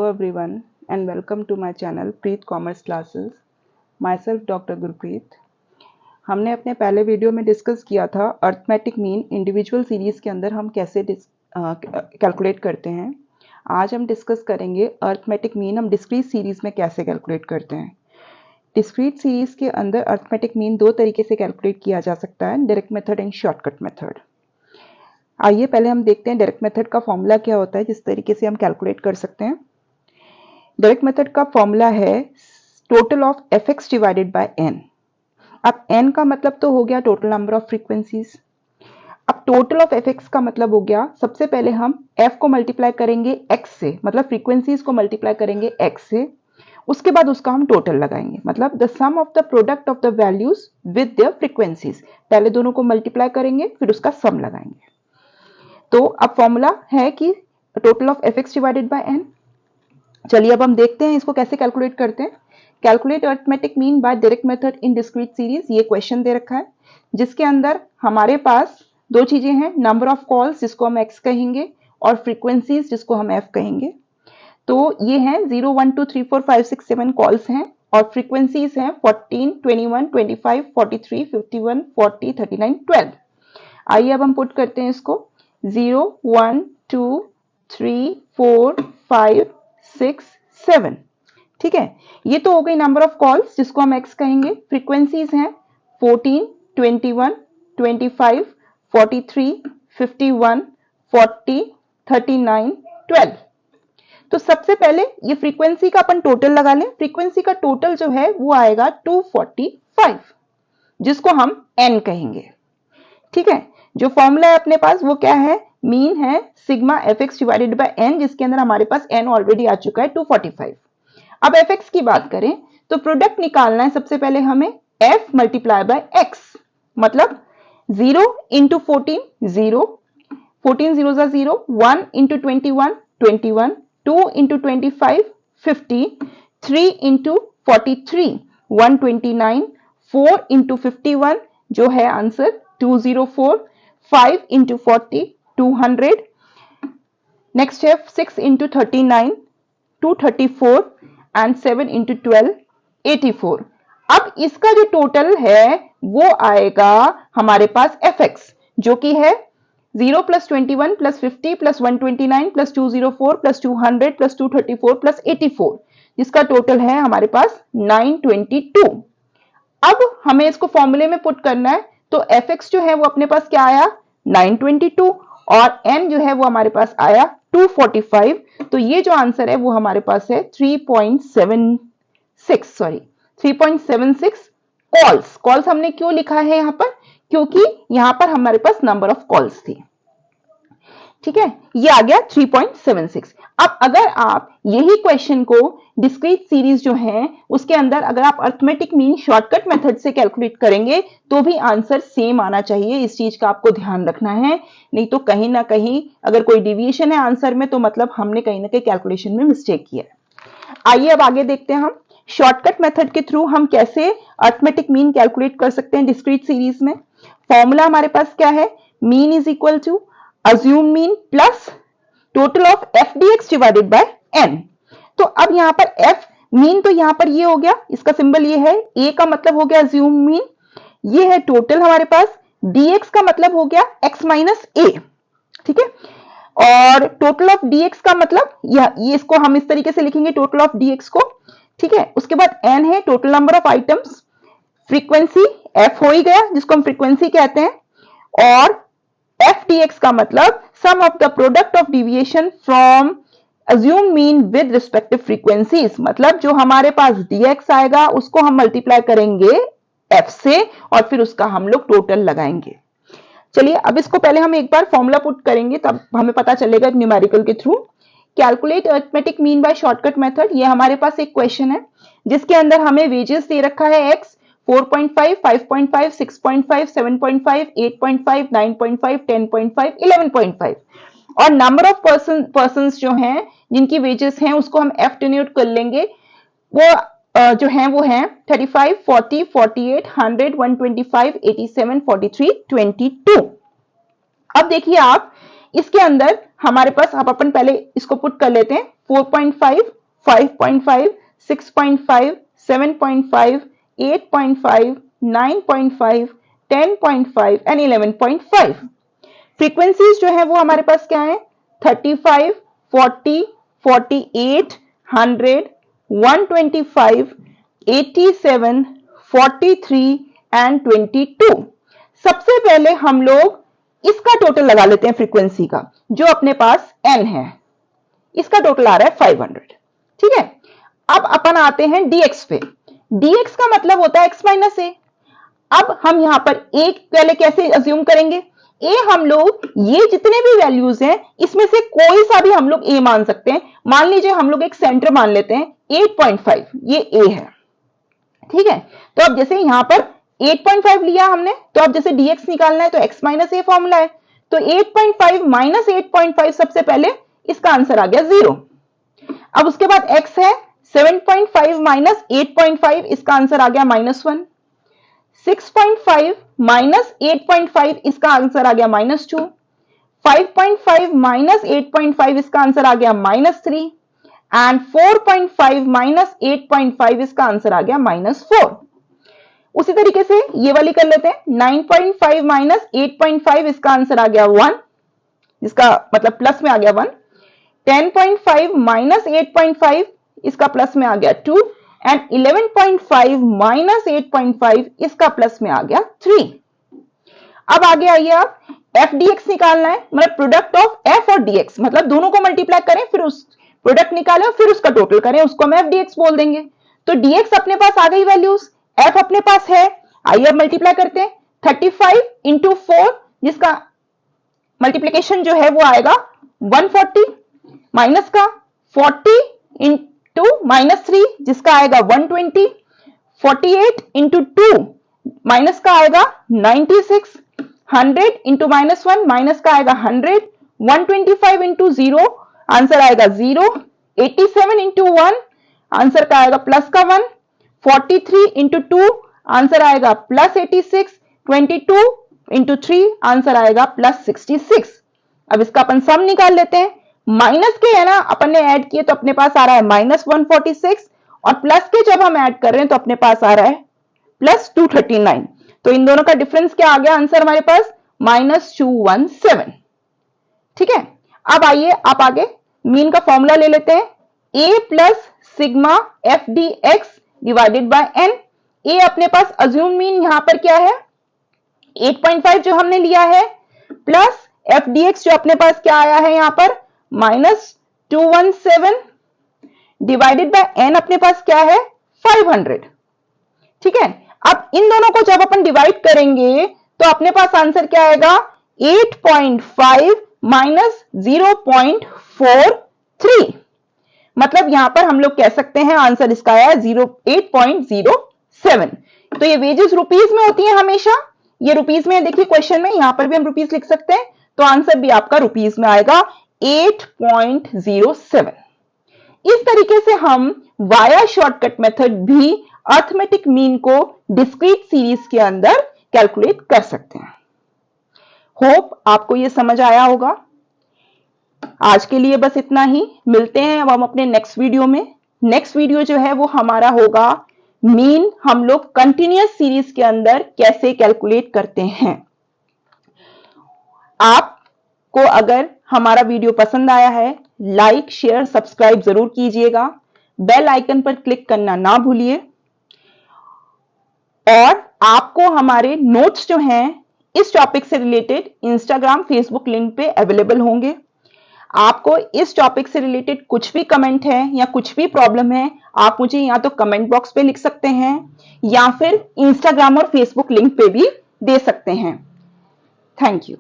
everyone and welcome to my channel Preet Commerce Classes. Myself Dr. Gurpreet. हमने अपने पहले video में discuss किया था अर्थमेटिक मीन इंडिविजुअल सीरीज़ के अंदर हम कैसे कैलकुलेट करते हैं। आज हम डिस्कस करेंगे अर्थमेटिक मीन हम डिस्क्रीट सीरीज़ में कैसे कैलकुलेट करते हैं। डिस्क्रीट सीरीज़ के अंदर अर्थमेटिक मीन दो तरीके से कैलकुलेट किया जा सकता है, direct method and shortcut method. आइए पहले हम देखते हैं डायरेक्ट मेथड का फॉर्मूला क्या होता है जिस तरीके से हम कैलकुलेट कर सकते हैं। डायरेक्ट मेथड का फॉर्मूला है total of fx divided by n। अब n का मतलब तो हो गया टोटल नंबर ऑफ फ्रीक्वेंसीज। अब टोटल ऑफ fx का मतलब हो गया, सबसे पहले हम f को मल्टीप्लाई करेंगे x से, मतलब फ्रीक्वेंसीज को मल्टीप्लाई करेंगे x से, उसके बाद उसका हम टोटल लगाएंगे, मतलब the sum of the product of the values with their frequencies. पहले दोनों को मल्टीप्लाई करेंगे फिर उसका सम लगाएंगे। तो अब फॉर्मूला है कि total of fx divided by n। चलिए अब हम देखते हैं इसको कैसे कैलकुलेट करते हैं। Calculate arithmetic mean by direct method in discrete series, ये क्वेश्चन दे रखा है जिसके अंदर हमारे पास दो चीजें हैं, नंबर ऑफ कॉल्स जिसको हम x कहेंगे और फ्रीक्वेंसीज जिसको हम f कहेंगे। तो ये हैं 0 1 2 3 4 5 6 7 कॉल्स हैं और फ्रीक्वेंसीज हैं 14 21 25 43 51 40 39 12। आइए अब हम पुट करते हैं इसको 0 1 2 3 4 5 6 7। ठीक है, ये तो हो गई नंबर ऑफ कॉल्स जिसको हम x कहेंगे। फ्रीक्वेंसीज हैं 14 21 25 43 51 40 39 12। तो सबसे पहले ये फ्रीक्वेंसी का अपन टोटल लगा लें। फ्रीक्वेंसी का टोटल जो है वो आएगा 245 जिसको हम n कहेंगे। ठीक है, जो फॉर्मूला है अपने पास वो क्या है, मीन है sigma fx divided by n, जिसके अंदर हमारे पास n ऑलरेडी आ चुका है 245। अब fx की बात करें तो प्रोडक्ट निकालना है, सबसे पहले हमें f मल्टीप्लाई बाय x, मतलब 0 इंटू 14 0, 14 0 जा 0, 1 इंटू 21 21, 2 इंटू 25 50, 3 इंटू 43 129, 4 इंटू 51 जो है आंसर 204, 5 इंटू 40 200, नेक्स्ट है 6 इंटू 39 234 एंड 7 इंटू 12 84। अब इसका जो टोटल है वो आएगा हमारे पास fx जो कि है 0 plus 21 plus 50 plus 129 plus 204 plus 200 plus 234 plus 84, जिसका टोटल है हमारे पास 922। अब हमें इसको फॉर्मूले में पुट करना है, तो fx जो है वो अपने पास क्या आया 922 और n जो है वो हमारे पास आया 245। तो ये जो आंसर है वो हमारे पास है 3.76 कॉल्स हमने क्यों लिखा है यहाँ पर, क्योंकि यहाँ पर हमारे पास नंबर ऑफ कॉल्स थी। ठीक है, ये आ गया 3.76। अब अगर आप यही क्वेश्चन को डिस्क्रीट सीरीज जो है उसके अंदर अगर आप अर्थमेटिक मीन शॉर्टकट मेथड से कैलकुलेट करेंगे तो भी आंसर सेम आना चाहिए, इस चीज का आपको ध्यान रखना है। नहीं तो कहीं ना कहीं अगर कोई डिविएशन है आंसर में तो मतलब हमने कहीं ना कहीं कैलकुलेशन में मिस्टेक किया है। आइए अब आगे देखते हैं हम शॉर्टकट मेथड के थ्रू हम कैसे अर्थमेटिक मीन कैलकुलेट कर सकते हैं डिस्क्रीट सीरीज में। फॉर्मूला हमारे पास क्या है, mean is equal to assume mean plus total of f dx divided by n। तो अब यहां पर f मीन तो यहां पर ये हो गया, इसका सिंबल ये है, a का मतलब हो गया assume मीन, ये है टोटल हमारे पास, dx का मतलब हो गया x माइनस a। ठीक है, और टोटल ऑफ dx का मतलब ये इसको हम इस तरीके से लिखेंगे टोटल ऑफ dx को। ठीक है, उसके बाद n है total number of items, frequency f हो ही गया जिसको हम फ्रीक्वेंसी कहते हैं, और f dx का मतलब sum of the product of deviation from assumed mean with respective frequencies, मतलब जो हमारे पास dx आएगा उसको हम मल्टीप्लाई करेंगे f से और फिर उसका हम लोग टोटल लगाएंगे। चलिए अब इसको पहले हम एक बार फॉर्मूला पुट करेंगे तब हमें पता चलेगा न्यूमेरिकल के through. Calculate arithmetic mean by shortcut method, ये हमारे पास एक क्वेश्चन है जिसके अंदर हमें वेजेस दे रखा है x 4.5 5.5 6.5 7.5 8.5 9.5 10.5 11.5 और नंबर ऑफ पर्संस जो हैं जिनकी वेजेस हैं उसको हम f डिनोट कर लेंगे, वो जो हैं वो हैं 35 40 48 100 125 87 43 22। अब देखिए आप इसके अंदर हमारे पास, आप अपन पहले इसको पुट कर लेते हैं 4.5 5.5, 6.5, 7.5, 8.5, 9.5, 10.5 एंड 11.5। फ्रीक्वेंसीज जो है वो हमारे पास क्या है? 35, 40, 48, 100, 125, 87, 43 एंड 22। सबसे पहले हम लोग इसका टोटल लगा लेते हैं फ्रीक्वेंसी का, जो अपने पास n है। इसका टोटल आ रहा है 500। ठीक है, अब अपन आते हैं dx पे। dx का मतलब होता है x माइनस ए। अब हम यहां पर a पहले कैसे अज्यूम करेंगे? a हम लोग ये जितने भी वैल्यूज हैं इसमें से कोई सा भी हम लोग a मान सकते हैं। मान लीजिए हम लोग एक सेंटर मान लेते हैं 8.5, ये a है। ठीक है, तो अब जैसे यहां पर 8.5 लिया हमने, तो अब जैसे dx निकालना है तो x माइनस ए फॉर्मूला है, तो 8.5 माइनस 8.5, सबसे पहले इसका आंसर आ गया 0। अब उसके बाद x है 7.5 माइनस 8.5, इसका आंसर आ गया -1। 6.5 माइनस 8.5, इसका आंसर आ गया -2। 5.5 माइनस 8.5, इसका आंसर आ गया -3 एंड 4.5 माइनस 8.5, इसका आंसर आ गया -4। उसी तरीके से ये वाली कर लेते हैं। 9.5 माइनस 8.5, इसका आंसर आ गया 1, इसका मतलब प्लस में आ गया 1। 10.5 माइनस 8.5, इसका प्लस में आ गया 2 एंड 11.5 माइनस 8.5, इसका प्लस में आ गया 3। अब आगे आइए, आप एफ डी एक्स निकालना है, मतलब प्रोडक्ट ऑफ एफ और डीएक्स, मतलब दोनों को मल्टीप्लाई करें, फिर उस प्रोडक्ट निकालें और फिर उसका टोटल करें, उसको हम एफ डी एक्स बोल देंगे। तो डीएक्स अपने पास आ गई वैल्यूज, एफ अपने पास है। आइए अब मल्टीप्लाई करते हैं। 35 इंटू 4, जिसका मल्टीप्लीकेशन जो है वो आएगा 140, माइनस का 40 इंटू -3, जिसका आएगा 120। 48 इंटू 2, माइनस का आएगा 96। 100 इंटू -1, माइनस का आएगा 100। 125 इंटू 0, आंसर आएगा 0। 87 इंटू 1, आंसर का आएगा प्लस का 1। 43 इंटू 2, आंसर आएगा +86। 22 इंटू 3, आंसर आएगा +66। अब इसका अपन सम निकाल लेते हैं। माइनस के है ना, अपन ने ऐड किए तो अपने पास आ रहा है -146, और प्लस के जब हम ऐड कर रहे हैं तो अपने पास आ रहा है +239। तो इन दोनों का डिफरेंस क्या आ गया? आंसर हमारे पास -217। ठीक है, अब आइए आप आगे मीन का फॉर्मूला ले लेते हैं। a plus sigma F D x divided by n। a अपने पास अज्यूम मीन यहां पर क्या है? 8.5 जो हमने लिया है, प्लस एफ डी एक्स जो अपने पास क्या आया है यहां पर -217, डिवाइडेड बाय n अपने पास क्या है? 500। ठीक है, अब इन दोनों को जब अपन डिवाइड करेंगे तो अपने पास आंसर क्या आएगा? 8.5 माइनस 0.43। मतलब यहां पर हम लोग कह सकते हैं आंसर इसका आया 8.07। तो ये वेजेस रुपीज में होती है हमेशा, ये रुपीज में देखिए क्वेश्चन में, यहां पर भी हम रुपीज लिख सकते हैं, तो आंसर भी आपका रुपीज में आएगा 8.07। इस तरीके से हम वाया शॉर्टकट मेथड भी अर्थमेटिक मीन को डिस्क्रीट सीरीज के अंदर कैलकुलेट कर सकते हैं। होप आपको यह समझ आया होगा। आज के लिए बस इतना ही, मिलते हैं अब हम अपने नेक्स्ट वीडियो में। नेक्स्ट वीडियो जो है वो हमारा होगा मीन हम लोग कंटिन्यूअस सीरीज के अंदर कैसे कैलकुलेट करते हैं। आपको अगर हमारा वीडियो पसंद आया है, लाइक शेयर सब्सक्राइब जरूर कीजिएगा, बेल आइकन पर क्लिक करना ना भूलिए, और आपको हमारे नोट्स जो हैं इस टॉपिक से रिलेटेड इंस्टाग्राम फेसबुक लिंक पे अवेलेबल होंगे। आपको इस टॉपिक से रिलेटेड कुछ भी कमेंट है या कुछ भी प्रॉब्लम है, आप मुझे या तो कमेंट बॉक्स पे लिख सकते हैं या फिर इंस्टाग्राम और फेसबुक लिंक पे भी दे सकते हैं। Thank you.